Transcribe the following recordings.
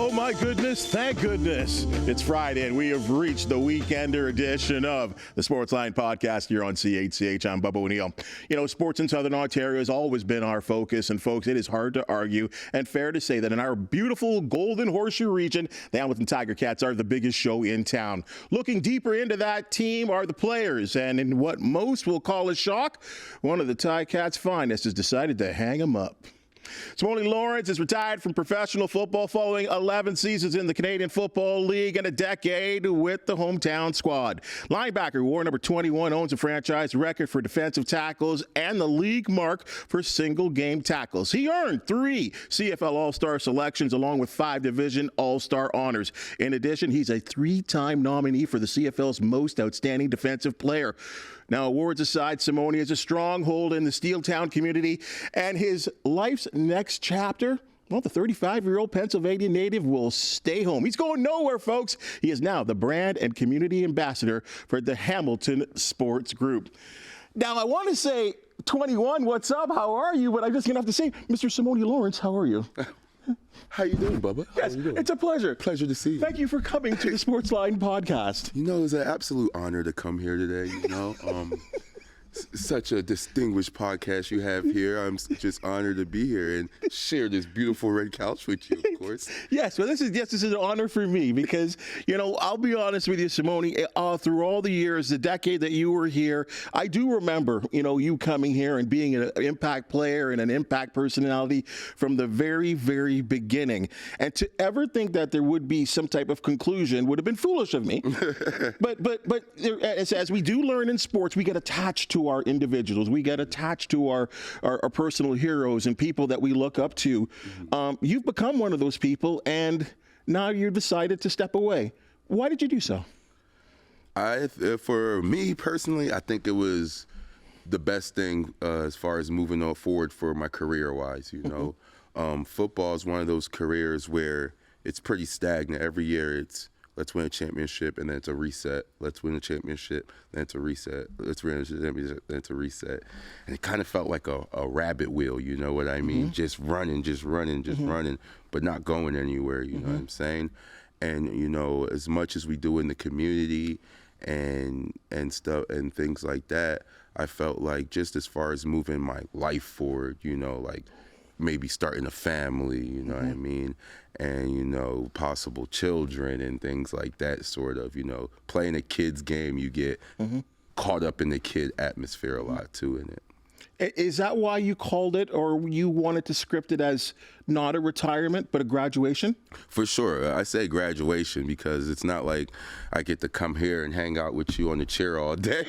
Oh my goodness, thank goodness. It's Friday and we have reached the weekender edition of the Sportsline Podcast here on CHCH. I'm Bubba O'Neil. You know, sports in Southern Ontario has always been our focus, and folks, it is hard to argue and fair to say that in our beautiful Golden Horseshoe region, the Hamilton Ticats are the biggest show in town. Looking deeper into that team are the players, and in what most will call a shock, one of the Ticats' finest has decided to hang them up. Simoni Lawrence is retired from professional football following 11 seasons in the Canadian Football League and a decade with the hometown squad. Linebacker who wore number 21 owns a franchise record for defensive tackles and the league mark for single-game tackles. He earned 3 CFL All-Star selections along with 5 Division All-Star honors. In addition, he's a 3-time nominee for the CFL's Most Outstanding Defensive Player. Now, awards aside, Simoni is a stronghold in the Steeltown community, and his life's next chapter, well, the 35-year-old Pennsylvania native will stay home. He's going nowhere, folks. He is now the brand and community ambassador for the Hamilton Sports Group. Now, I want to say, 21, what's up? How are you? But I'm just going to have to say, Mr. Simoni Lawrence, how are you? How you doing, Bubba? Yes, How you doing? It's a pleasure. Pleasure to see you. Thank you for coming to the Sportsline Podcast. You know, it's an absolute honor to come here today, you know. Such a distinguished podcast you have here. I'm just honored to be here and share this beautiful red couch with you, of course. Yes, well, this is an honor for me because, you know, I'll be honest with you, Simoni, through all the years, the decade that you were here, I do remember, you know, you coming here and being an impact player and an impact personality from the very, very beginning. And to ever think that there would be some type of conclusion would have been foolish of me. but as we do learn in sports, we get attached to our individuals. We get attached to our personal heroes and people that we look up to. You've become one of those people, and now you've decided to step away. Why did you do so? For me personally, I think it was the best thing as far as moving on forward for my career-wise. You know, football is one of those careers where it's pretty stagnant. Every year, it's let's win a championship, and then it's a reset. Let's win a championship, then it's a reset. Let's win a championship, then it's a reset. And it kind of felt like a rabbit wheel, you know what I mean? Just running, but not going anywhere, you know what I'm saying? And, you know, as much as we do in the community and stuff and things like that, I felt like just as far as moving my life forward, you know, like maybe starting a family, you know what I mean? And, you know, possible children and things like that, sort of, you know. Playing a kid's game, you get caught up in the kid atmosphere a lot, too, in it. Is that why you called it, or you wanted to script it as not a retirement, but a graduation? For sure. I say graduation because it's not like I get to come here and hang out with you on the chair all day.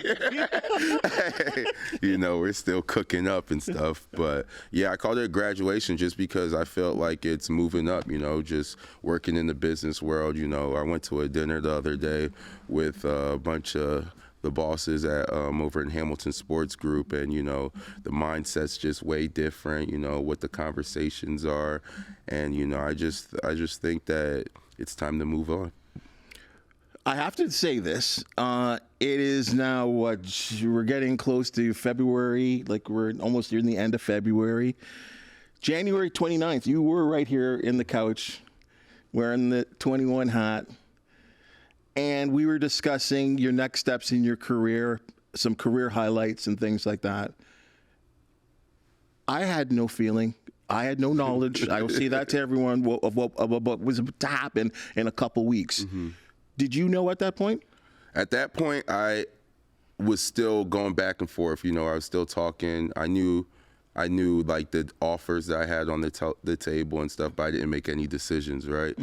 You know, we're still cooking up and stuff. But, yeah, I called it a graduation just because I felt like it's moving up, you know, just working in the business world. You know, I went to a dinner the other day with a bunch of the bosses at over in Hamilton Sports Group, and you know the mindset's just way different. You know what the conversations are, and you know I just think that it's time to move on. I have to say this. It is now we're getting close to February, like we're almost near the end of February. January 29th, you were right here in the couch wearing the 21 hat. And we were discussing your next steps in your career, some career highlights and things like that. I had no feeling. I had no knowledge. I will say that to everyone of what was to happen in a couple weeks. Did you know at that point? At that point, I was still going back and forth. You know, I was still talking. I knew like the offers that I had on the table and stuff, but I didn't make any decisions, right?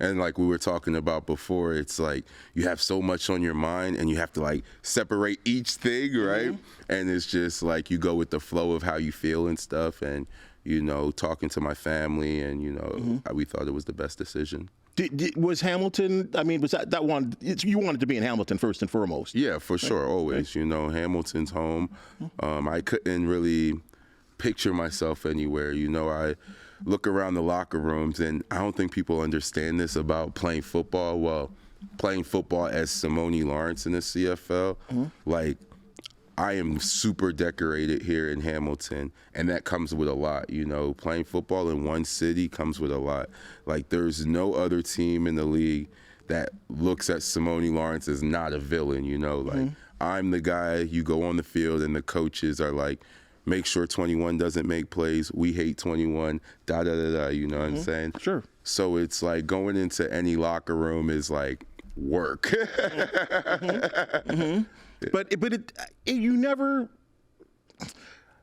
And like we were talking about before, it's like you have so much on your mind and you have to like separate each thing, right? And it's just like you go with the flow of how you feel and stuff, and you know, talking to my family, and you know, we thought it was the best decision. Was Hamilton, I mean, was that one, you wanted to be in Hamilton first and foremost? Yeah, for sure, always. You know, Hamilton's home. I couldn't really picture myself anywhere. You know, I look around the locker rooms, and I don't think people understand this about playing football. Well, playing football as Simoni Lawrence in the CFL, like, I am super decorated here in Hamilton, and that comes with a lot. Playing football in one city comes with a lot. Like, there's no other team in the league that looks at Simoni Lawrence as not a villain. Like, I'm the guy. You go on the field, and the coaches are like, make sure 21 doesn't make plays. We hate 21. Da da da da. You know what I'm saying? Sure. So it's like going into any locker room is like work. But you never,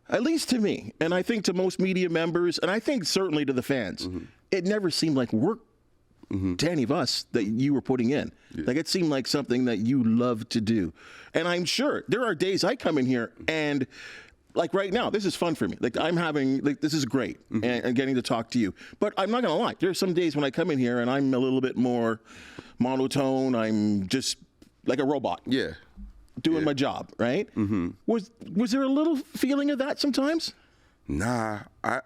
at least to me, and I think to most media members, and I think certainly to the fans, it never seemed like work to any of us that you were putting in. Yeah. Like, it seemed like something that you love to do. And I'm sure there are days I come in here and, like right now, this is fun for me. Like, this is great, and getting to talk to you. But I'm not going to lie. There's some days when I come in here and I'm a little bit more monotone. I'm just like a robot. Yeah. Doing my job, right? Was there a little feeling of that sometimes? Nah,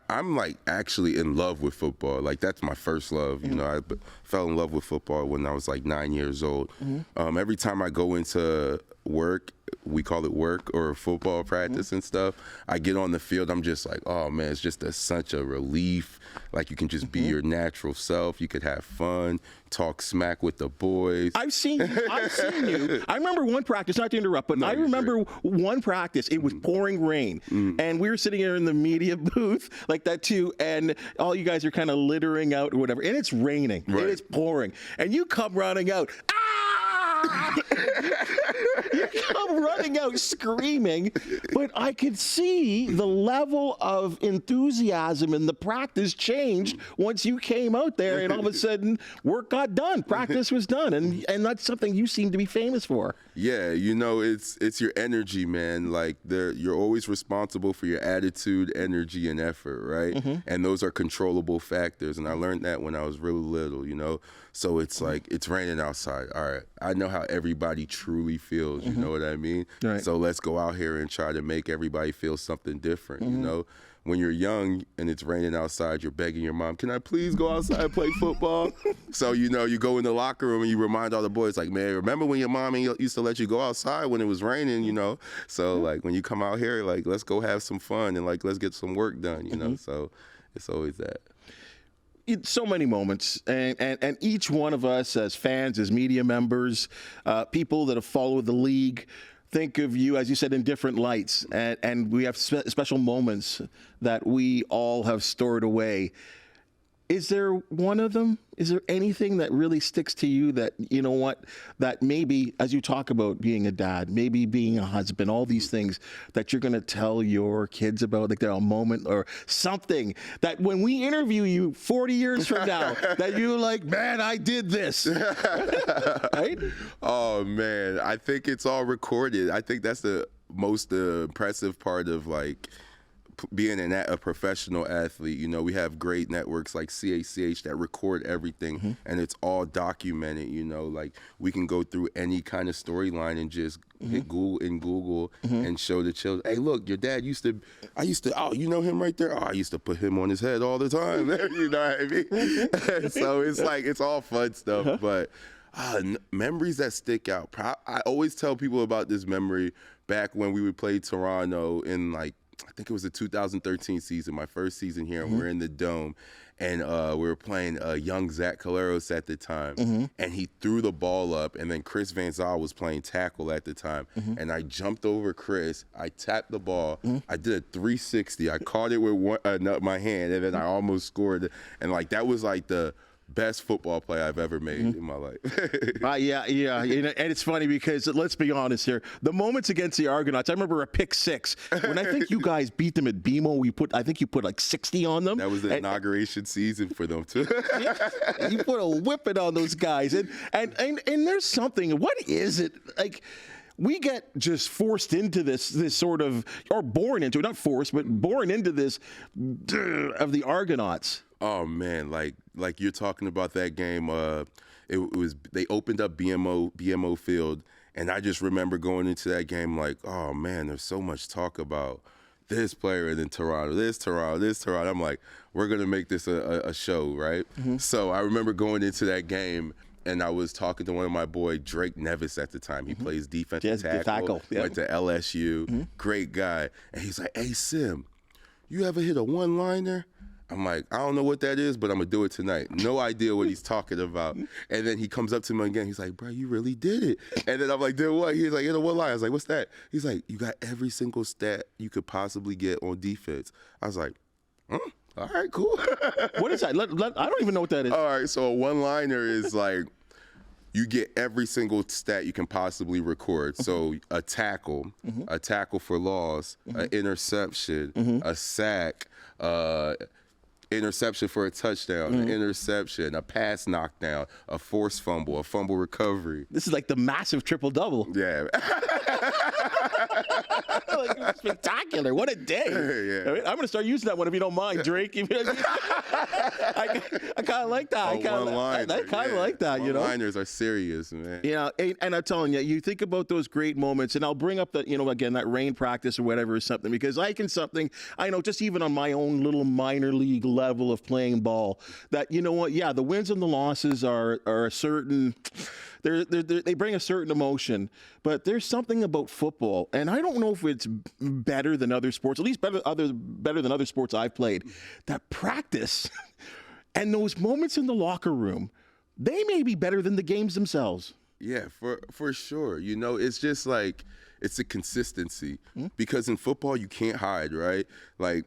I'm like actually in love with football. Like, that's my first love. I fell in love with football when I was like 9 years old. Every time I go into work, we call it work or football practice and stuff, I get on the field, I'm just like, oh man, it's just such a relief. Like, you can just be your natural self. You could have fun, talk smack with the boys. I've seen you. I remember one practice, not to interrupt, but I remember one practice. It was pouring rain, and we were sitting here in the media booth like that too, and all you guys are kind of littering out or whatever, and it's raining. Right. It is pouring, and you come running out. You come running out screaming, but I could see the level of enthusiasm in the practice changed once you came out there, and all of a sudden work got done, practice was done, and that's something you seem to be famous for. Yeah, it's your energy, man. Like, you're always responsible for your attitude, energy, and effort, right? And those are controllable factors, and I learned that when I was really little, So it's like, it's raining outside. All right, I know how everybody truly feels, you know what I mean? Right. So let's go out here and try to make everybody feel something different, When you're young and it's raining outside, you're begging your mom, can I please go outside and play football? So, you go in the locker room and you remind all the boys, like, man, remember when your mom used to let you go outside when it was raining, So, like, when you come out here, like, let's go have some fun and, like, let's get some work done, So it's always that. So many moments, and each one of us as fans, as media members, people that have followed the league, think of you, as you said, in different lights, and we have special moments that we all have stored away. Is there one of them? Is there anything that really sticks to you that, that maybe, as you talk about being a dad, maybe being a husband, all these things that you're going to tell your kids about, like there a moment or something that when we interview you 40 years from now, that you're like, man, I did this. Right? Oh, man. I think it's all recorded. I think that's the most impressive part of, like, being a professional athlete. We have great networks like CACH that record everything, and it's all documented. Like, we can go through any kind of storyline and just hit Google and show the children, hey, look, your dad oh, you know him right there? Oh, I used to put him on his head all the time. You know what I mean? So it's like, it's all fun stuff, but memories that stick out. I always tell people about this memory back when we would play Toronto in, like, I think it was the 2013 season, my first season here, and we're in the Dome, and we were playing young Zach Caleros at the time, and he threw the ball up, and then Chris Van Zyl was playing tackle at the time, and I jumped over Chris, I tapped the ball, I did a 360, I caught it with my hand, and then I almost scored, and like that was like the best football play I've ever made in my life. Yeah. And it's funny because, let's be honest here, the moments against the Argonauts, I remember a pick 6. When I think you guys beat them at BMO, I think you put like 60 on them. That was the inauguration season for them too. You put a whipping on those guys. And there's something, what is it? Like, we get just forced into this sort of, or born into, not forced, but born into this of the Argonauts. Oh man, like you're talking about that game. It was, they opened up BMO Field, and I just remember going into that game like, oh man, there's so much talk about this player and then Toronto, this Toronto. I'm like, we're gonna make this a show, right? So I remember going into that game, and I was talking to one of my boy, Drake Nevis at the time. He plays defensive tackle. Yep. Went to LSU. Great guy. And he's like, hey, Sim, you ever hit a one-liner? I'm like, I don't know what that is, but I'm going to do it tonight. No idea what he's talking about. And then he comes up to me again. He's like, bro, you really did it. And then I'm like, did what? He's like, hit a one-liner. I was like, what's that? He's like, you got every single stat you could possibly get on defense. I was like, all right, cool. What is that? I don't even know what that is. All right, so a one-liner is like you get every single stat you can possibly record. So a tackle for loss, an interception, a sack, interception for a touchdown, an interception, a pass knockdown, a forced fumble, a fumble recovery. This is like the massive triple-double. Yeah. Like, spectacular. What a day. Yeah. I mean, I'm going to start using that one if you don't mind, Drake. I kind of like that. I kind of like that, you know. One-liners are serious, man. You know, and I'm telling you, you think about those great moments, and I'll bring up that, you know, again, that rain practice or whatever is something, because I know just even on my own little minor league level of playing ball, that, you know what, yeah, the wins and the losses are a certain, they bring a certain emotion, but there's something about football, and I don't know if it's better than other sports, at least better than other sports I've played, that practice and those moments in the locker room, they may be better than the games themselves. Yeah, for sure. You know, it's just like, it's a consistency, because in football you can't hide, right? Like,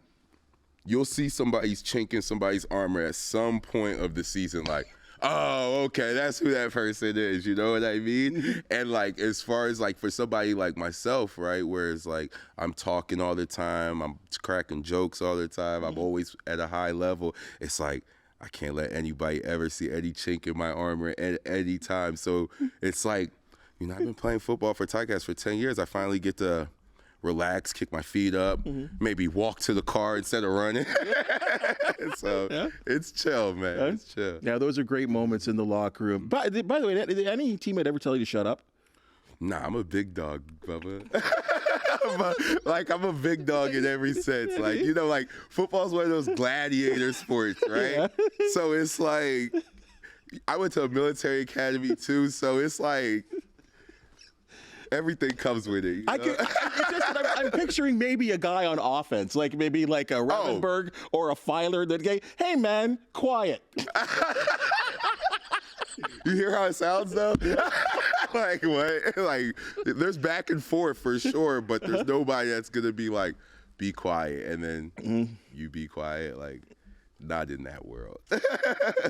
you'll see somebody's chinking somebody's armor at some point of the season, like, oh, okay, that's who that person is, you know what I mean? And like, as far as like for somebody like myself, right, where it's like I'm talking all the time, I'm cracking jokes all the time, I'm always at a high level, it's like, I can't let anybody ever see any chink in my armor at any time. So it's like, you know, I've been playing football for Ticats for 10 years. I finally get to relax, kick my feet up, maybe walk to the car instead of running. So it's chill, man. It's chill. Yeah, those are great moments in the locker room. By the way, did any teammate ever tell you to shut up? Nah, I'm a big dog, Bubba. I'm a big dog in every sense. Like, you know, like football's one of those gladiator sports, right? Yeah. So it's like, I went to a military academy too, so it's like, everything comes with it. I'm picturing maybe a guy on offense, like maybe like a Ravenberg or a Filer that guy, hey man, quiet. You hear how it sounds though? Like what? Like there's back and forth for sure, but there's nobody that's gonna be like, be quiet, and then you be quiet. Like, not in that world.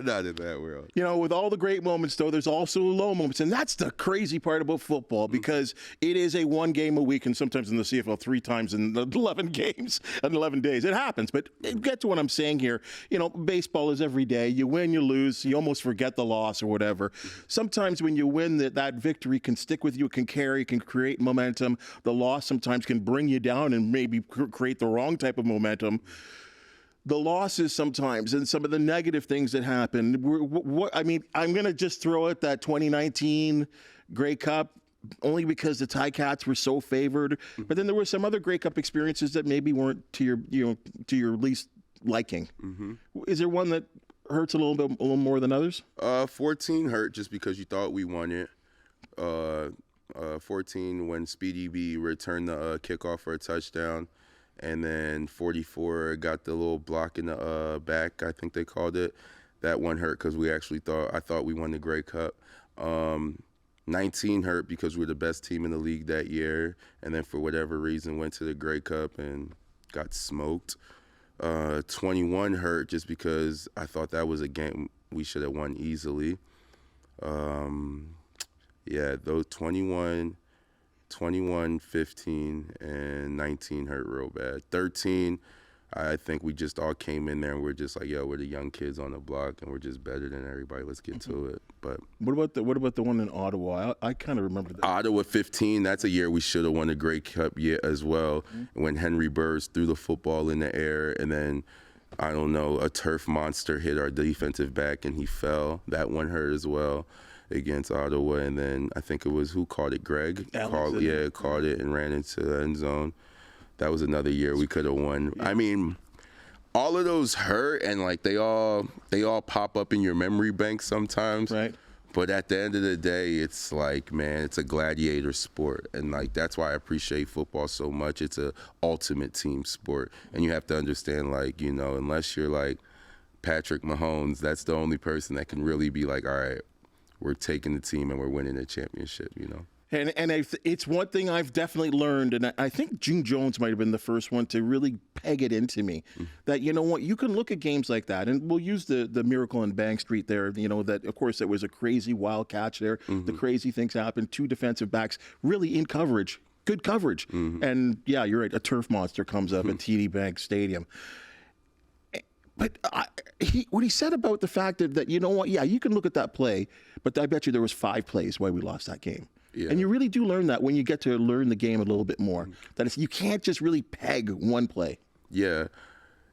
Not in that world. You know, with all the great moments, though, there's also low moments. And that's the crazy part about football, because it is a one game a week, and sometimes in the CFL 3 times in 11 games and 11 days. It happens. But get to what I'm saying here. You know, baseball is every day. You win, you lose. You almost forget the loss or whatever. Sometimes when you win, that victory can stick with you, can carry, can create momentum. The loss sometimes can bring you down and maybe create the wrong type of momentum. The losses sometimes and some of the negative things that happen. I mean, I'm going to just throw it that 2019 Grey Cup only because the Ticats were so favored. But then there were some other Grey Cup experiences that maybe weren't to your least liking. Is there one that hurts a little more than others? 14 hurt just because you thought we won it. 14 when Speedy B returned the kickoff for a touchdown. And then 44 got the little block in the back, I think they called it. That one hurt because I thought we won the Grey Cup. 19 hurt because we were the best team in the league that year, and then for whatever reason went to the Grey Cup and got smoked. 21 hurt just because I thought that was a game we should have won easily. Those 21, 15, and 19 hurt real bad. 13, I think we just all came in there and we're just like, yo, we're the young kids on the block and we're just better than everybody. Let's get to it. But what about the one in Ottawa? I kind of remember that. Ottawa 15, that's a year we should have won the Grey Cup as well. When Henry Burrs threw the football in the air and then, I don't know, a turf monster hit our defensive back and he fell. That one hurt as well against Ottawa. And then I think it was, who caught it? Greg? Caught it and ran into the end zone. That was another year we could have won. Yeah. I mean, all of those hurt and like they all pop up in your memory bank sometimes. Right. But at the end of the day, it's like, man, it's a gladiator sport. And, like, that's why I appreciate football so much. It's a ultimate team sport. And you have to understand, like, you know, unless you're, like, Patrick Mahomes, that's the only person that can really be like, all right, we're taking the team and we're winning a championship, you know. And it's one thing I've definitely learned, and I think June Jones might have been the first one to really peg it into me, that, you know what, you can look at games like that, and we'll use the Miracle on Bank Street there, you know, that, of course, it was a crazy wild catch there. The crazy things happened. 2 defensive backs really in coverage, good coverage. And, yeah, you're right, a turf monster comes up at TD Bank Stadium. But what he said about the fact that, you know what, yeah, you can look at that play, but I bet you there was 5 plays why we lost that game. Yeah. And you really do learn that when you get to learn the game a little bit more. That you can't just really peg one play. Yeah.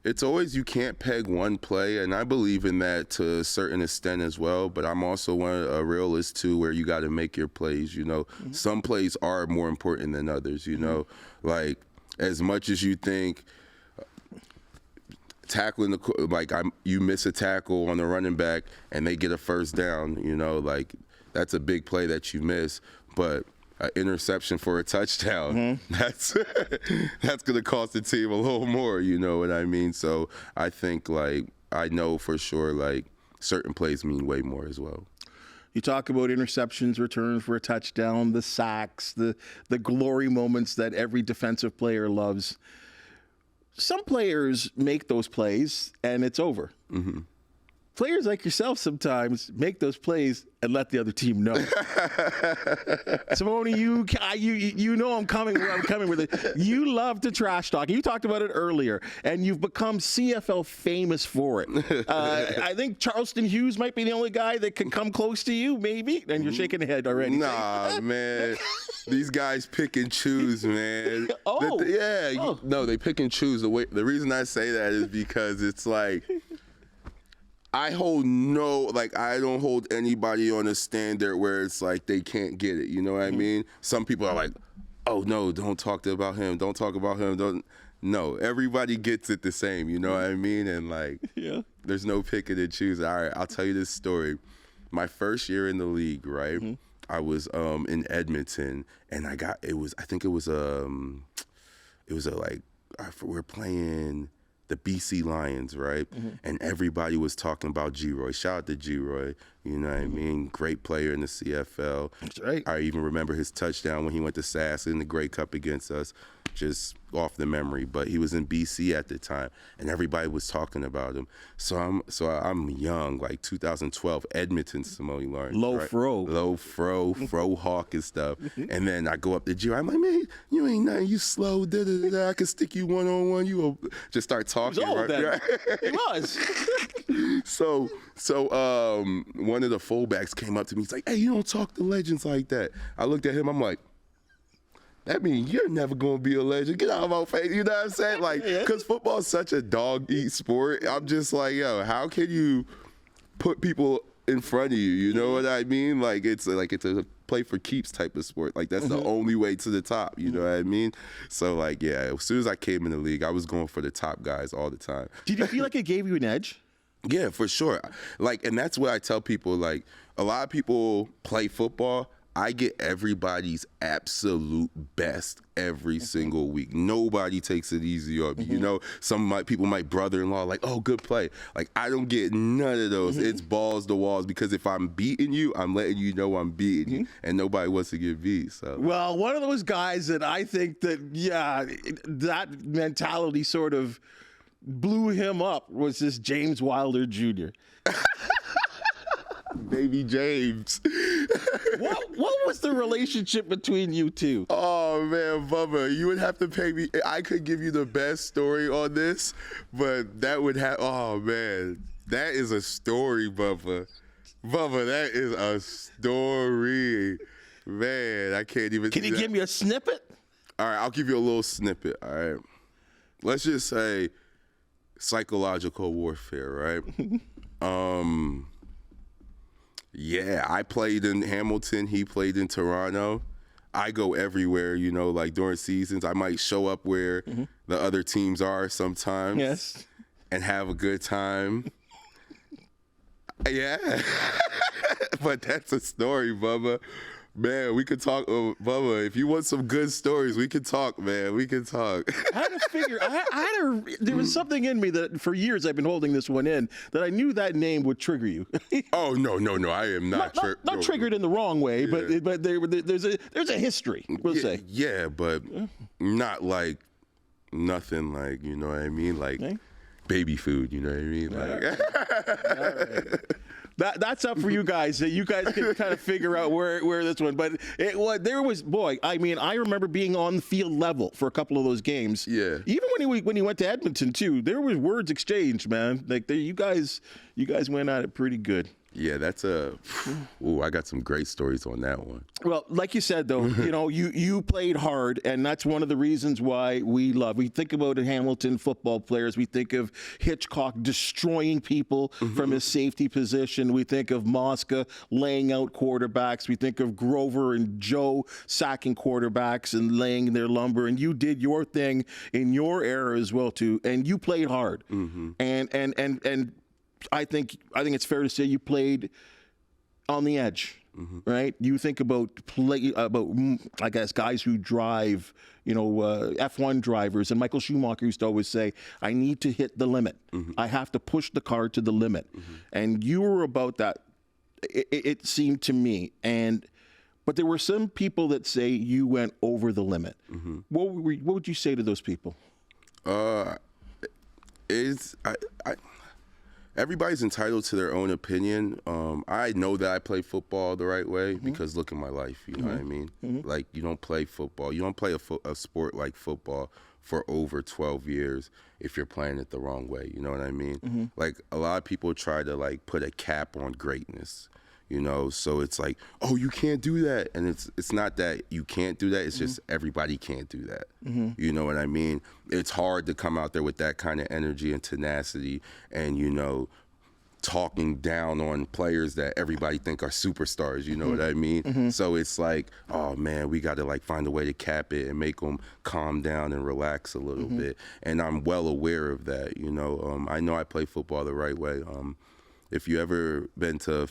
It's always you can't peg one play, and I believe in that to a certain extent as well, but I'm also a realist too, where you got to make your plays, you know. Some plays are more important than others, you know. Like, as much as you think tackling you miss a tackle on the running back and they get a first down, you know, like, that's a big play that you miss. But an interception for a touchdown, that's going to cost the team a little more, you know what I mean? So I think, like, I know for sure, like, certain plays mean way more as well. You talk about interceptions, returns for a touchdown, the sacks, the glory moments that every defensive player loves. Some players make those plays, and it's over. Players like yourself sometimes make those plays and let the other team know. Simoni, you know I'm coming where I'm coming with it. You love to trash talk. You talked about it earlier, and you've become CFL famous for it. I think Charleston Hughes might be the only guy that can come close to you, maybe. And you're shaking the head already. Nah, man. These guys pick and choose, man. No, they pick and choose. The reason I say that is because it's like, I don't hold anybody on a standard where it's like they can't get it. You know what I mean? Some people are like, oh, no, don't talk about him. Don't talk about him. No, everybody gets it the same. You know what I mean? And, like, there's no picking and choosing. All right, I'll tell you this story. My first year in the league, right, I was in Edmonton, and we're playing the BC Lions, right? And everybody was talking about G-Roy. Shout out to G-Roy. You know what I mean? Great player in the CFL. That's right. I even remember his touchdown when he went to SAS in the Grey Cup against us, just off the memory. But he was in BC at the time, and everybody was talking about him. So I'm young, like 2012, Edmonton, Simoni Lawrence. Low fro hawk and stuff. And then I go up to G-Roy. I'm like, man, you ain't nothing. You slow. I can stick you one-on-one. You will just start talking. He was old then. He was. So one of the fullbacks came up to me. He's like, hey, you don't talk to legends like that. I looked at him. I'm like, that means you're never going to be a legend. Get out of my face. You know what I'm saying? Like, because football is such a dog-eat sport. I'm just like, yo, how can you put people in front of you? You know what I mean? Like, it's a play for keeps type of sport. Like, that's the only way to the top. You know what I mean? So, like, yeah, as soon as I came in the league, I was going for the top guys all the time. Did you feel like it gave you an edge? Yeah, for sure. Like, and that's what I tell people. Like, a lot of people play football. I get everybody's absolute best every single week. Nobody takes it easy on me. You know, people, my brother-in-law, like, oh, good play. Like, I don't get none of those. It's balls to walls, because if I'm beating you, I'm letting you know I'm beating you, and nobody wants to get beat. So, well, one of those guys that I think that, that mentality sort of blew him up was this James Wilder Jr. Baby James. What was the relationship between you two? Oh, man, Bubba, you would have to pay me. I could give you the best story on this, but that would have, oh, man, that is a story, Bubba. Bubba, that is a story. Man, I can't even. Can you give me a snippet? All right, I'll give you a little snippet, all right? Let's just say psychological warfare, right? Yeah, I played in Hamilton. He played in Toronto. I go everywhere, you know, like during seasons. I might show up where the other teams are sometimes. Yes. And have a good time. Yeah. But that's a story, Bubba. Man, we could talk, Bubba. If you want some good stories, we can talk, man. We can talk. I had to figure. There was something in me that for years I've been holding this one in that I knew that name would trigger you. Oh no! I am not not triggered in the wrong way, Yeah. but there's a history. We'll say. Yeah, but not like nothing like, you know what I mean, like baby food. You know what I mean, like. All right. That's up for you guys. You guys can kind of figure out where this one. But I remember being on the field level for a couple of those games. Yeah. Even when he went to Edmonton too, there was words exchanged, man. Like you guys went at it pretty good. Yeah, that's I got some great stories on that one. Well, like you said, though, you played hard, and that's one of the reasons why we think about Hamilton football players. We think of Hitchcock destroying people from his safety position. We think of Mosca laying out quarterbacks. We think of Grover and Joe sacking quarterbacks and laying their lumber. And you did your thing in your era as well, too. And you played hard. And I think it's fair to say you played on the edge, right? You think about I guess guys who drive, F1 drivers, and Michael Schumacher used to always say, "I need to hit the limit. I have to push the car to the limit," and you were about that. It seemed to me, but there were some people that say you went over the limit. What would you say to those people? Everybody's entitled to their own opinion. I know that I play football the right way because look at my life. You know what I mean? Like, you don't play football. You don't play a sport like football for over 12 years if you're playing it the wrong way. You know what I mean? Like, a lot of people try to, like, put a cap on greatness. So it's like, oh, you can't do that. And it's not that you can't do that. It's just everybody can't do that. You know what I mean? It's hard to come out there with that kind of energy and tenacity and, talking down on players that everybody think are superstars. You know what I mean? So it's like, oh, man, we got to, like, find a way to cap it and make them calm down and relax a little bit. And I'm well aware of that. I know I play football the right way. If you ever been to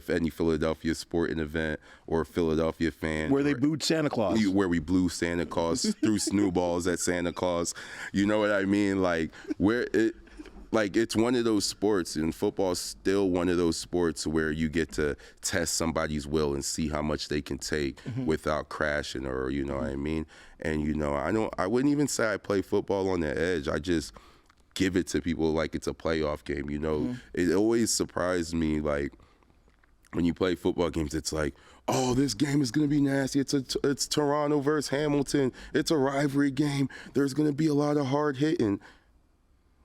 any Philadelphia sporting event or a Philadelphia fan. Where they booed Santa Claus. Where we blew Santa Claus, threw snowballs at Santa Claus. You know what I mean? Like, it's one of those sports, and football's still one of those sports where you get to test somebody's will and see how much they can take without crashing or, you know what I mean? And, I wouldn't even say I play football on the edge. I just give it to people like it's a playoff game. It always surprised me, like, when you play football games, it's like, oh, this game is going to be nasty. It's Toronto versus Hamilton. It's a rivalry game. There's going to be a lot of hard hitting.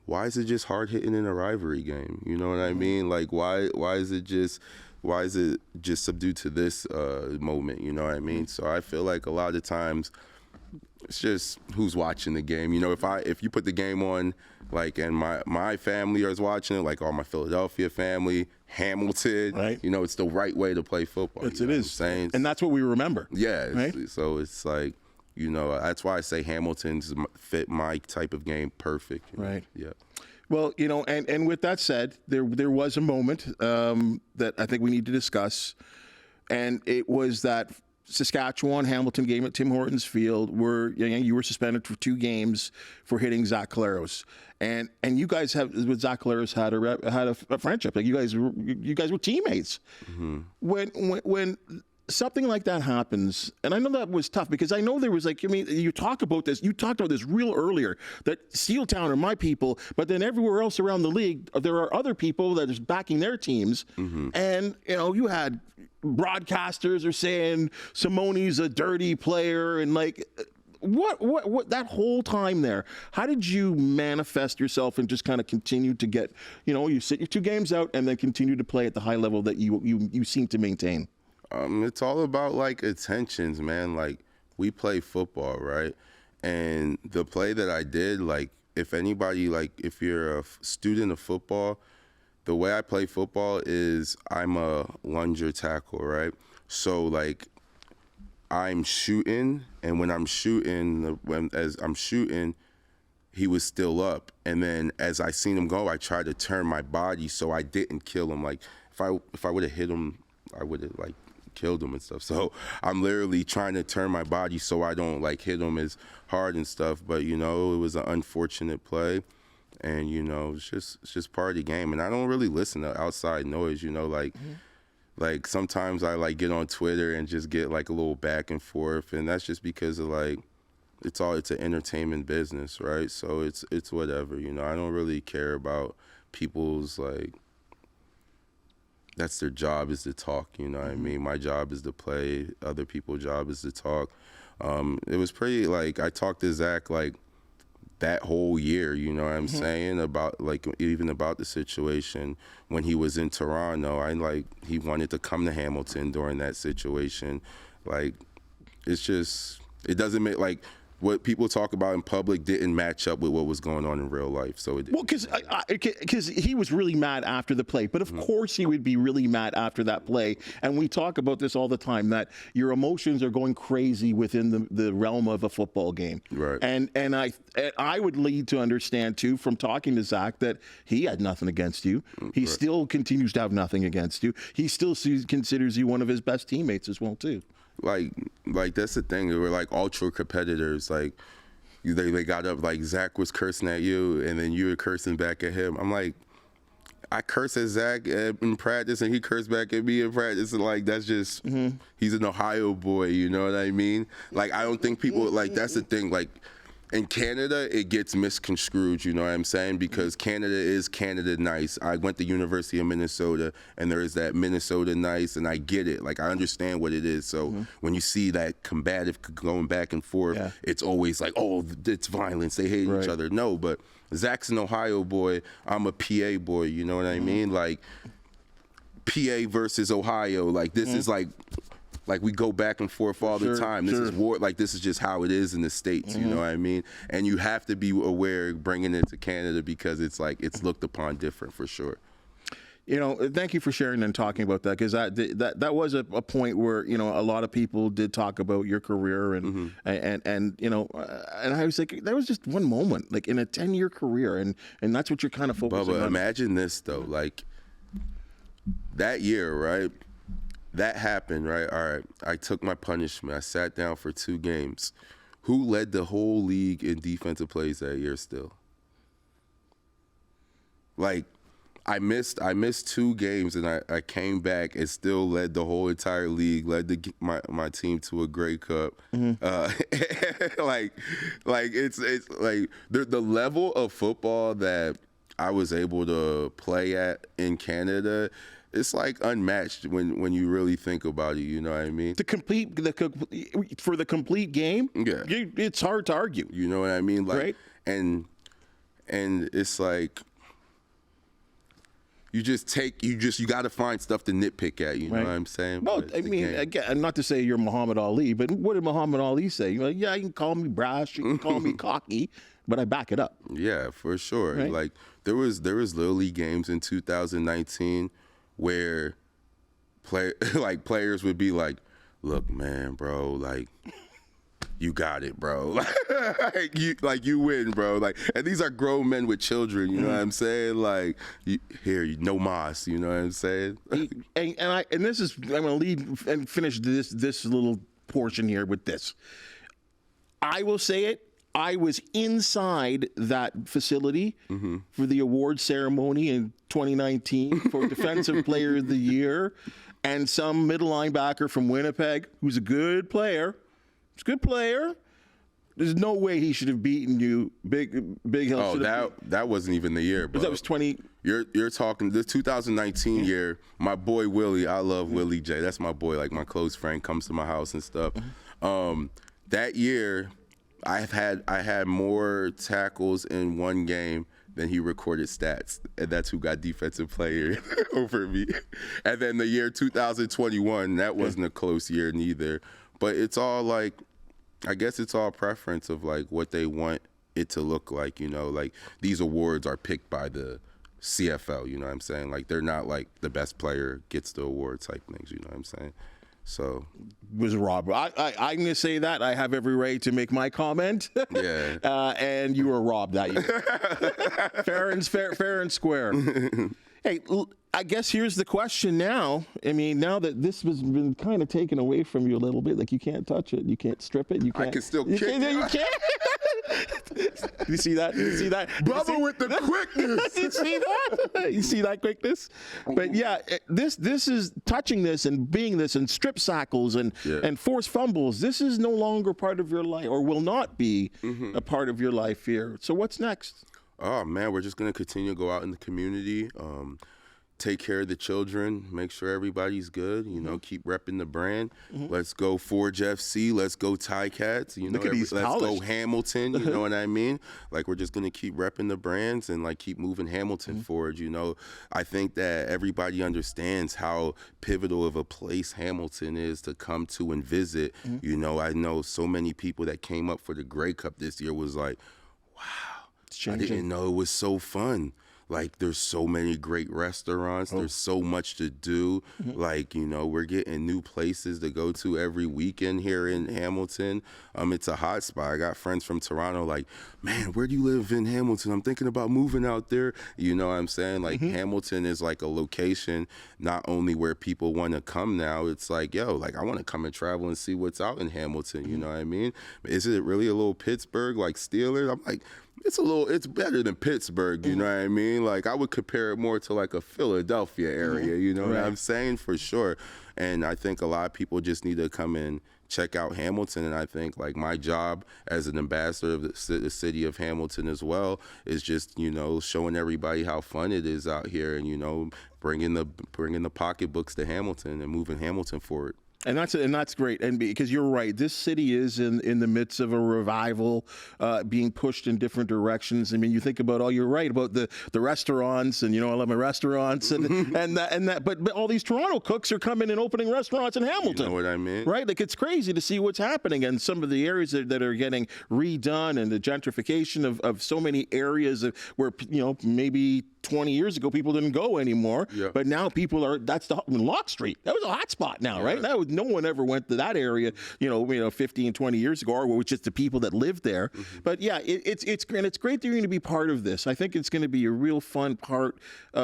Why is it just hard hitting in a rivalry game? You know what I mean? Like, why is it just subdued to this moment? You know what I mean? So I feel like a lot of times it's just who's watching the game. If you put the game on, like, and my family is watching it, like all my Philadelphia family, Hamilton, right? It's the right way to play football. It is, and that's what we remember. Yeah, right? So it's like, that's why I say Hamilton's fit my type of game perfect. Right. Yeah. Well, and with that said, there was a moment that I think we need to discuss, and it was that Saskatchewan Hamilton game at Tim Hortons Field where you were suspended for 2 games for hitting Zach Collaros, and you guys with Zach Collaros had a friendship. Like you guys were teammates. When something like that happens, and I know that was tough because I know there was you talked about this real earlier, that Steeltown are my people, but then everywhere else around the league there are other people that are backing their teams, and you had broadcasters are saying Simoni's a dirty player, and like what that whole time there, how did you manifest yourself and just kind of continue to get, you sit your 2 games out and then continue to play at the high level that you seem to maintain? It's all about, like, attentions, man. Like, we play football, right? And the play that I did, like, if anybody, like, if you're a student of football, the way I play football is I'm a lunger tackle, right? So, like, I'm shooting, and when I'm shooting, as I'm shooting, he was still up. And then as I seen him go, I tried to turn my body so I didn't kill him. Like if I would have hit him, I would have like killed him and stuff. So I'm literally trying to turn my body so I don't like hit him as hard and stuff. But you know, it was an unfortunate play. And you know, it's just part of the game. And I don't really listen to outside noise, you know, like like sometimes I like get on Twitter and just get like a little back and forth, and that's just because of like it's an entertainment business, right? So it's whatever, you know. I don't really care about people's like that's their job is to talk, you know what I mean? My job is to play, other people's job is to talk. It was pretty like I talked to Zach like that whole year, you know what I'm saying, about like even about the situation when he was in Toronto. He wanted to come to Hamilton during that situation. Like it's just it doesn't make like what people talk about in public didn't match up with what was going on in real life. So because he was really mad after the play, but of course he would be really mad after that play. And we talk about this all the time, that your emotions are going crazy within the realm of a football game. Right. And I would lead to understand too from talking to Zach that he had nothing against you. He still continues to have nothing against you. He still considers you one of his best teammates as well too. Like that's the thing. They were like ultra competitors. Like they got up like Zach was cursing at you, and then you were cursing back at him. I'm like, I curse at Zach in practice, and he cursed back at me in practice, and like that's just he's an Ohio boy. You know what I mean? Like I don't think people like that's the thing. Like in Canada, it gets misconstrued, you know what I'm saying? Because Canada is Canada nice. I went to University of Minnesota, and there is that Minnesota nice, and I get it. Like, I understand what it is. So when you see that combative going back and forth, it's always like, oh, it's violence. They hate each other. No, but Zach's an Ohio boy. I'm a PA boy, you know what I mean? Like, PA versus Ohio. Like, this is like we go back and forth all the time. This is war. Like this is just how it is in the States. You know what I mean? And you have to be aware bringing it to Canada because it's like it's looked upon different for sure. You know, thank you for sharing and talking about that, because that was a point where, you know, a lot of people did talk about your career and you know, and I was like, that was just one moment, like in a 10-year career, and that's what you're kind of focusing on. Imagine this though, like that year, right? That happened, right? All right, I took my punishment. I sat down for 2 games. Who led the whole league in defensive plays that year still? Like, I missed 2 games, and I came back and still led the whole entire league, led my team to a Grey Cup. Like it's like the level of football that I was able to play at in Canada. It's like unmatched when you really think about it. You know what I mean? For the complete game, it's hard to argue. You know what I mean? Like, right? And it's like you got to find stuff to nitpick at. You know what I'm saying? Well, I mean, again, not to say you're Muhammad Ali, but what did Muhammad Ali say? You're like, yeah, you can call me brash, you can call me cocky, but I back it up. Yeah, for sure. Right? Like there was Little League games in 2019. Where players would be like, look, man, bro, like, you got it, bro. like you win, bro. Like, and these are grown men with children, you know what I'm saying? Like, no mas, you know what I'm saying? and this is, I'm going to lead and finish this little portion here with this. I will say it. I was inside that facility for the award ceremony in 2019 for Defensive Player of the Year, and some middle linebacker from Winnipeg who's a good player. He's a good player. There's no way he should have beaten you. Big Hill. Oh, that wasn't even the year, bro. That was 20. You're talking the 2019 year. My boy Willie, I love Willie J. That's my boy. Like my close friend comes to my house and stuff. That year. I had more tackles in one game than he recorded stats, and that's who got defensive player over me. And then the year 2021, that wasn't a close year neither. But it's all like, I guess it's all preference of like what they want it to look like, you know. Like these awards are picked by the CFL, you know what I'm saying? Like they're not like the best player gets the award type things, you know what I'm saying? So was robbed. I'm going to say that. I have every right to make my comment. Yeah. And you were robbed that year. fair and square. Hey, I guess here's the question now. I mean, now that this has been kind of taken away from you a little bit, like you can't touch it, you can't strip it, you can't. I can still kick it. You can't. You see that? You see that? Bubba with the quickness. You see that? You see that quickness? But yeah, this is touching this and being this and strip sackles and forced fumbles. This is no longer part of your life, or will not be a part of your life here. So what's next? Oh man, we're just gonna continue to go out in the community, take care of the children, make sure everybody's good. You know, keep repping the brand. Let's go Forge FC. Let's go Ticats. You know, let's go Hamilton. You know what I mean? Like, we're just gonna keep repping the brands and like keep moving Hamilton forward. You know, I think that everybody understands how pivotal of a place Hamilton is to come to and visit. You know, I know so many people that came up for the Grey Cup this year was like, wow. I didn't know it was so fun. Like, there's so many great restaurants. There's so much to do. Like, you know, we're getting new places to go to every weekend here in Hamilton. It's a hot spot. I got friends from Toronto like, man, where do you live in Hamilton? I'm thinking about moving out there. You know what I'm saying? Like, Hamilton is like a location not only where people want to come now. It's like, yo, like, I want to come and travel and see what's out in Hamilton. You know what I mean? Is it really a little Pittsburgh like Steelers? I'm like, it's better than Pittsburgh, you know what I mean? Like, I would compare it more to like a Philadelphia area, you know what I'm saying? For sure. And I think a lot of people just need to come and check out Hamilton. And I think like my job as an ambassador of the city of Hamilton as well is just, you know, showing everybody how fun it is out here and, you know, bringing the pocketbooks to Hamilton and moving Hamilton forward. And that's great, and because you're right, this city is in the midst of a revival, being pushed in different directions. I mean, you think about you're right about the restaurants, and you know I love my restaurants, and that, but all these Toronto cooks are coming and opening restaurants in Hamilton. You know what I mean? Right? Like, it's crazy to see what's happening, and some of the areas that are getting redone, and the gentrification of so many areas where, you know, maybe 20 years ago people didn't go anymore, but now people are. That's Lock Street. That was a hot spot now, right? No one ever went to that area, you know, 15, 20 years ago, or which is the people that lived there. But yeah, it's great that you're going to be part of this. I think it's going to be a real fun part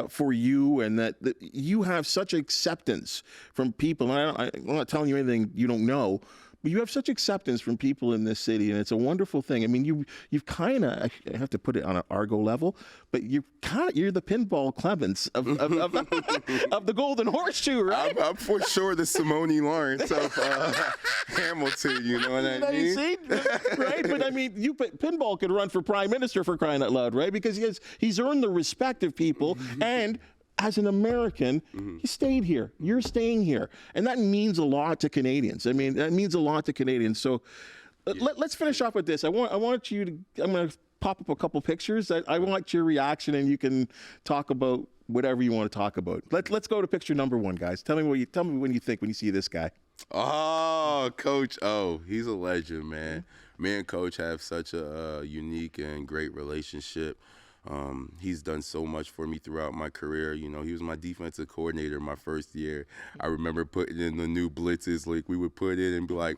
for you, and that you have such acceptance from people. And I'm not telling you anything you don't know. But you have such acceptance from people in this city, and it's a wonderful thing. I mean, you've kind of, I have to put it on an Argo level, but you're the Pinball Clements of the Golden Horseshoe, right? I'm for sure the Simoni Lawrence of Hamilton. You know what I mean? See? Right? But I mean, Pinball could run for prime minister, for crying out loud, right? Because he's earned the respect of people, and as an American, he stayed here. You're staying here. And that means a lot to Canadians. I mean, that means a lot to Canadians. So let's finish off with this. I'm going to pop up a couple pictures. I want your reaction, and you can talk about whatever you want to talk about. Let's go to picture number one, guys. Tell me when you think when you see this guy. Oh, Coach O. He's a legend, man. Me and Coach have such a unique and great relationship. He's done so much for me throughout my career. You know, he was my defensive coordinator my first year. I remember putting in the new blitzes. Like, we would put in and be like,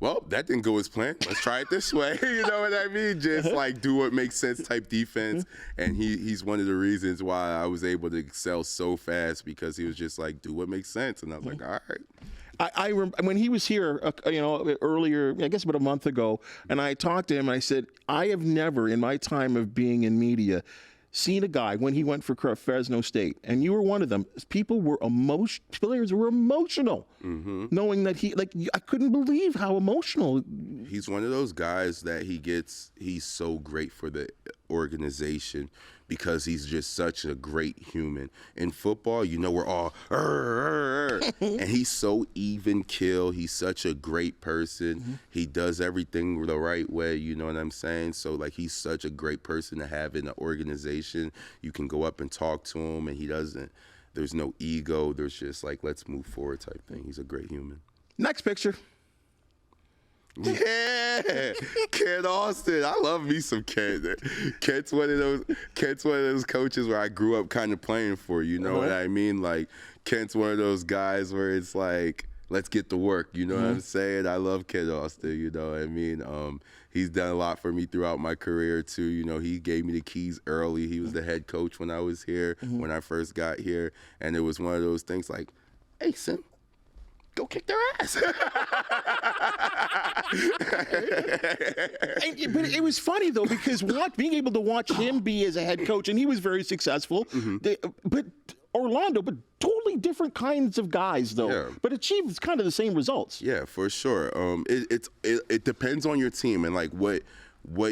well, that didn't go as planned. Let's try it this way. You know what I mean? Just like do what makes sense type defense. And he's one of the reasons why I was able to excel so fast, because he was just like, do what makes sense. And I was like, all right. I when he was here, you know, earlier, I guess about a month ago, and I talked to him, and I said, I have never, in my time of being in media, seen a guy when he went for Fresno State, and you were one of them. Players were emotional, knowing that I couldn't believe how emotional. He's one of those guys that he's so great for the organization, because he's just such a great human. In football, you know, we're all, and he's so even keel. He's such a great person. He does everything the right way, you know what I'm saying? So, like, he's such a great person to have in the organization. You can go up and talk to him, and there's no ego. There's just, like, let's move forward type thing. He's a great human. Next picture. Yeah, Kent Austin. I love me some Kent. Kent's one of those coaches where I grew up kind of playing for. You know what I mean? Like, Kent's one of those guys where it's like, let's get to work. You know what I'm saying? I love Ken Austin, you know what I mean? He's done a lot for me throughout my career, too. You know, he gave me the keys early. He was the head coach when I was here, when I first got here. And it was one of those things like, hey, Sim, go kick their ass. But it was funny, though, because being able to watch him be as a head coach, and he was very successful, but Orlando, but totally different kinds of guys, though, but achieved kind of the same results. Yeah, for sure. It depends on your team and, like, what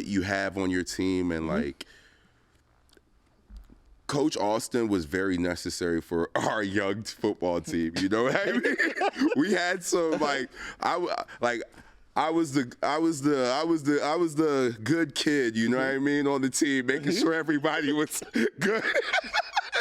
you have on your team and, like, Coach Austin was very necessary for our young football team. You know what I mean? We had some I was the good kid. You know what I mean, on the team, making sure everybody was good.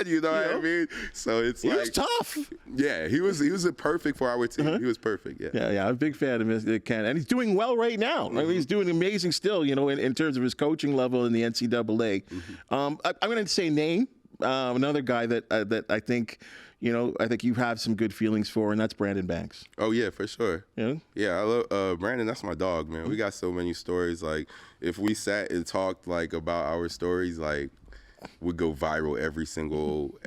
You know what I mean? So he was tough. Yeah, he was perfect for our team. He was perfect. Yeah. I'm a big fan of Ken, and he's doing well right now. I mean, he's doing amazing still. You know, in terms of his coaching level in the NCAA. I'm going to say name another guy that I think. You know, I think you have some good feelings for, and that's Brandon Banks. Oh, yeah, for sure. Yeah? Yeah, I love Brandon. That's my dog, man. We got so many stories. Like, if we sat and talked, like, about our stories, like, would go viral every single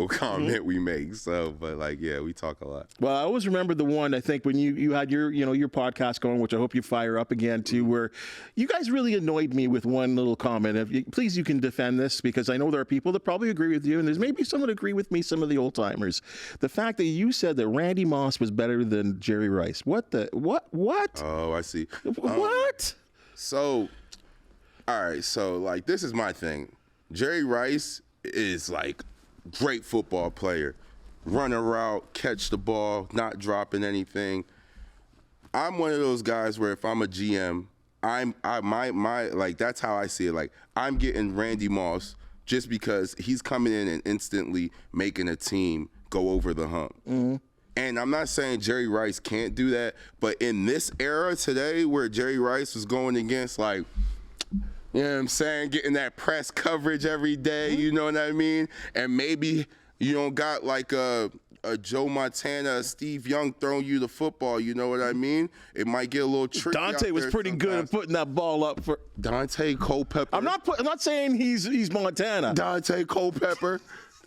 comment we make. So, but like, yeah, we talk a lot. Well, I always remember the one, I think, when you had your podcast going, which I hope you fire up again too, where you guys really annoyed me with one little comment. Please, you can defend this, because I know there are people that probably agree with you, and there's maybe some that agree with me, some of the old timers. The fact that you said that Randy Moss was better than Jerry Rice. What? Oh, I see. What? So, all right. So, like, this is my thing. Jerry Rice is, like, great football player. Run a route, catch the ball, not dropping anything. I'm one of those guys where if I'm a GM, that's how I see it. Like, I'm getting Randy Moss just because he's coming in and instantly making a team go over the hump. And I'm not saying Jerry Rice can't do that, but in this era today where Jerry Rice was going against, like, you know what I'm saying, getting that press coverage every day, you know what I mean? And maybe you don't got like a Joe Montana, a Steve Young throwing you the football, you know what I mean? It might get a little tricky. Dante was pretty good at putting that ball up for Dante Culpepper. I'm not saying he's Montana. Dante Culpepper.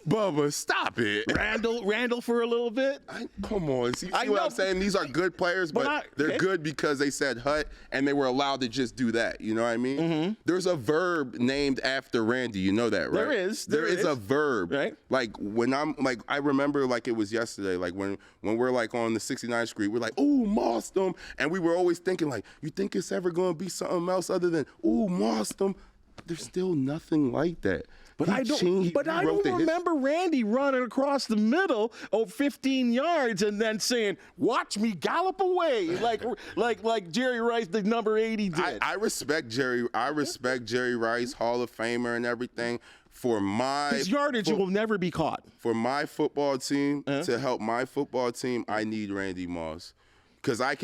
Bubba, stop it. Randall for a little bit. Come on. See what I'm saying? These are good players, but they're good because they said hut and they were allowed to just do that. You know what I mean? There's a verb named after Randy. You know that, right? There is a verb. Right. Like when I remember like it was yesterday, like when we're like on the 69th Street, we're like, ooh, mossed them. And we were always thinking like, you think it's ever going to be something else other than, ooh, mossed them? There's still nothing like that. But I don't remember Randy running across the middle of 15 yards and then saying, "Watch me gallop away," like Jerry Rice, the number 80 did. I respect Jerry. I respect Jerry Rice, Hall of Famer and everything. For his yardage will never be caught. For my football team, to help my football team, I need Randy Moss. Because I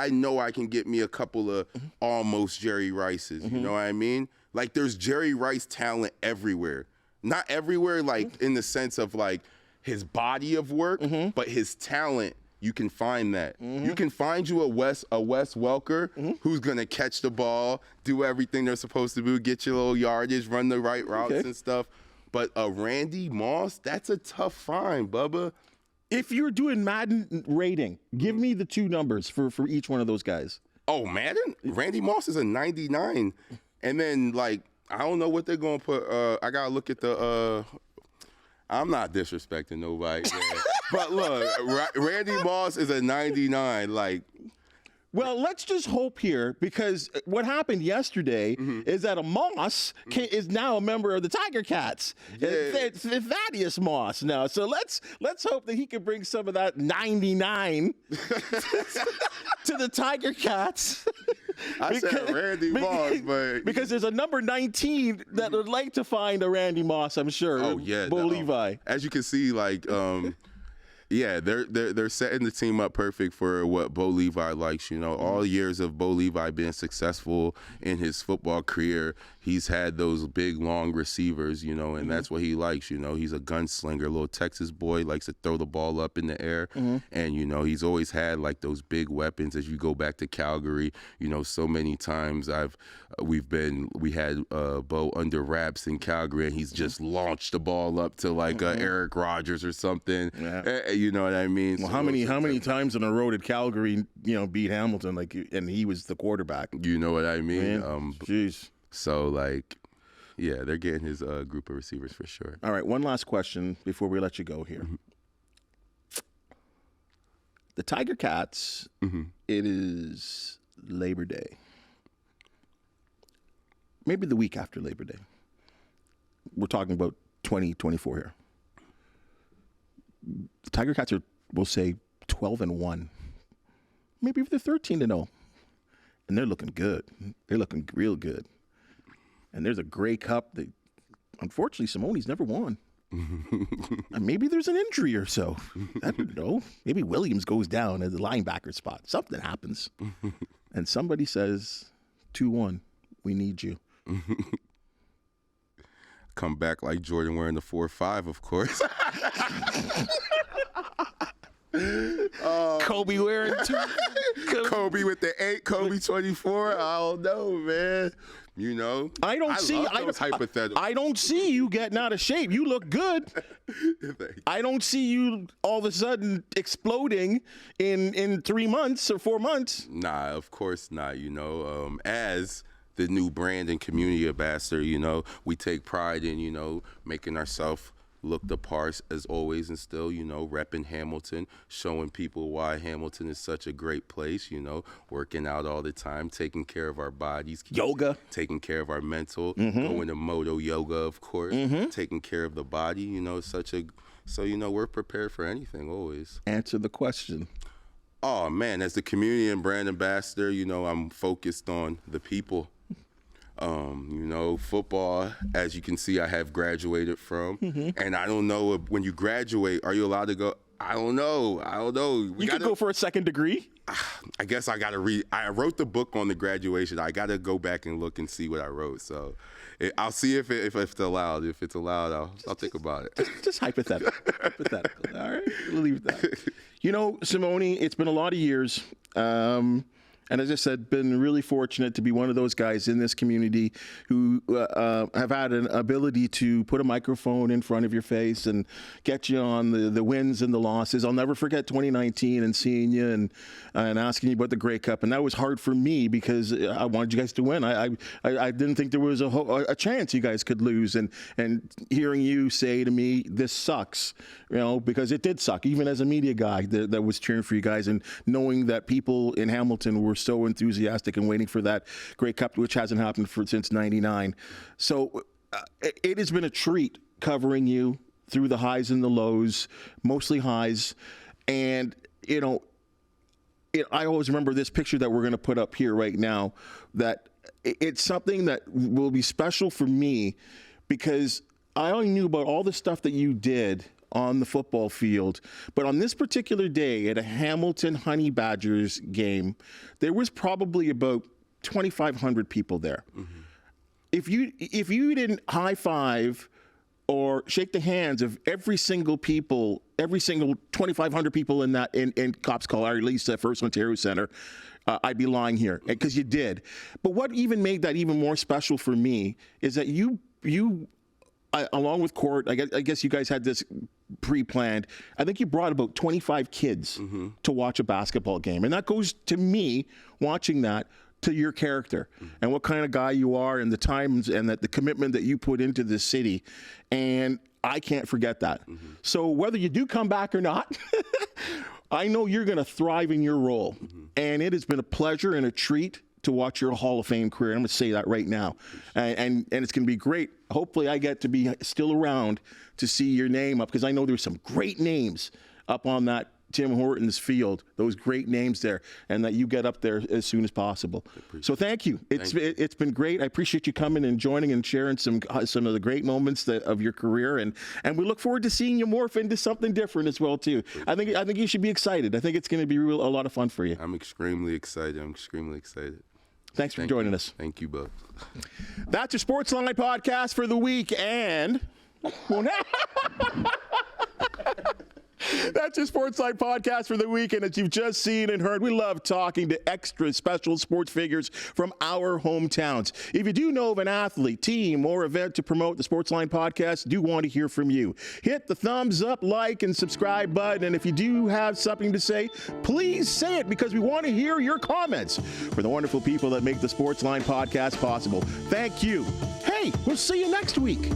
know I can get me a couple of almost Jerry Rices. You know what I mean? Like, there's Jerry Rice talent everywhere. Not everywhere, like, in the sense of, like, his body of work, but his talent, you can find that. You can find you a Wes Welker who's going to catch the ball, do everything they're supposed to do, get your little yardage, run the right routes and stuff. But a Randy Moss, that's a tough find, Bubba. If you're doing Madden rating, give me the two numbers for each one of those guys. Oh, Madden? Randy Moss is a 99. And then, like, I don't know what they're going to put. I got to look at the I'm not disrespecting nobody. But look, Randy Moss is a 99. Like, well, let's just hope here, because what happened yesterday is that a Moss is now a member of the Ticats. Yeah. It's Thaddeus Moss now. So let's hope that he can bring some of that 99 to the Tiger Cats. I said Randy Moss, but because there's a number 19 that would like to find a Randy Moss, I'm sure. Oh yeah, Bo Levi. As you can see, like, yeah, they're setting the team up perfect for what Bo Levi likes. You know, all years of Bo Levi being successful in his football career, he's had those big, long receivers, you know, and that's what he likes, you know. He's a gunslinger, little Texas boy, likes to throw the ball up in the air. And, you know, he's always had, like, those big weapons. As you go back to Calgary, you know, so many times we had Bo under wraps in Calgary, and he's just launched the ball up to, like, Eric Rodgers or something. You know what I mean? Well, how many times in a row did Calgary, you know, beat Hamilton, and he was the quarterback? You know what I mean? Jeez. So, like, yeah, they're getting his group of receivers for sure. All right, one last question before we let you go here. The Tiger Cats, it is Labor Day. Maybe the week after Labor Day. We're talking about 2024 here. The Tiger Cats are, we'll say, 12-1. Maybe they're 13-0. And they're looking good. They're looking real good. And there's a Grey Cup that, unfortunately, Simoni's never won. And maybe there's an injury or so. I don't know. Maybe Williams goes down at the linebacker spot. Something happens. And somebody says, 2-1, we need you. Come back like Jordan wearing the 4-5, of course. Kobe wearing 2. Kobe with the 8, Kobe 24. I don't know, man. You know, I don't see you getting out of shape. You look good. I don't see you all of a sudden exploding in 3 months or 4 months. Nah, of course not. You know, as the new brand and community ambassador, you know, we take pride in, you know, making ourselves look the part as always, and still, you know, repping Hamilton, showing people why Hamilton is such a great place, you know, working out all the time, taking care of our bodies. Yoga. Taking care of our mental, going to moto yoga, of course, taking care of the body, you know, so, you know, we're prepared for anything always. Answer the question. Oh, man, as the community and brand ambassador, you know, I'm focused on the people. You know, football, as you can see, I have graduated from. And I don't know, when you graduate, are you allowed to go? I don't know. You could go for a second degree. I guess I got to read. I wrote the book on the graduation. I got to go back and look and see what I wrote. So I'll see if it's allowed. If it's allowed, I'll think about it. Just hypothetical. All right? We'll leave that. You know, Simoni, it's been a lot of years. And as I said, been really fortunate to be one of those guys in this community who have had an ability to put a microphone in front of your face and get you on the wins and the losses. I'll never forget 2019 and seeing you and asking you about the Grey Cup. And that was hard for me because I wanted you guys to win. I didn't think there was a chance you guys could lose. And hearing you say to me, this sucks, you know, because it did suck, even as a media guy that was cheering for you guys, and knowing that people in Hamilton were so enthusiastic and waiting for that Grey Cup, which hasn't happened since '99. So it has been a treat covering you through the highs and the lows, mostly highs. And, you know, I always remember this picture that we're going to put up here right now, that it's something that will be special for me because I only knew about all the stuff that you did on the football field. But on this particular day at a Hamilton Honey Badgers game, there was probably about 2,500 people there. If you didn't high five or shake the hands of every single 2,500 people in Cops Call, or at least at First Ontario Centre, I'd be lying here, because you did. But what even made that even more special for me is that you along with Court, I guess you guys had this pre-planned. I think you brought about 25 kids to watch a basketball game. And that goes to me, watching that, to your character and what kind of guy you are, and the times and the commitment that you put into this city. And I can't forget that. So whether you do come back or not, I know you're going to thrive in your role. And it has been a pleasure and a treat to watch your Hall of Fame career. I'm going to say that right now. And it's going to be great. Hopefully I get to be still around to see your name up, because I know there's some great names up on that Tim Hortons field, those great names there, and that you get up there as soon as possible. So thank you. It's been great. I appreciate you coming and joining and sharing some of the great moments of your career, and we look forward to seeing you morph into something different as well too. I think you should be excited. I think it's going to be a lot of fun for you. I'm extremely excited. Thanks for joining us. Thank you, Bub. That's your Sportsline Podcast for the week, and that's your Sportsline Podcast for the weekend. As you've just seen and heard, we love talking to extra special sports figures from our hometowns. If you do know of an athlete, team, or event to promote the Sportsline Podcast, do want to hear from you. Hit the thumbs up, like, and subscribe button. And if you do have something to say, please say it, because we want to hear your comments. For the wonderful people that make the Sportsline Podcast possible, thank you. Hey, we'll see you next week.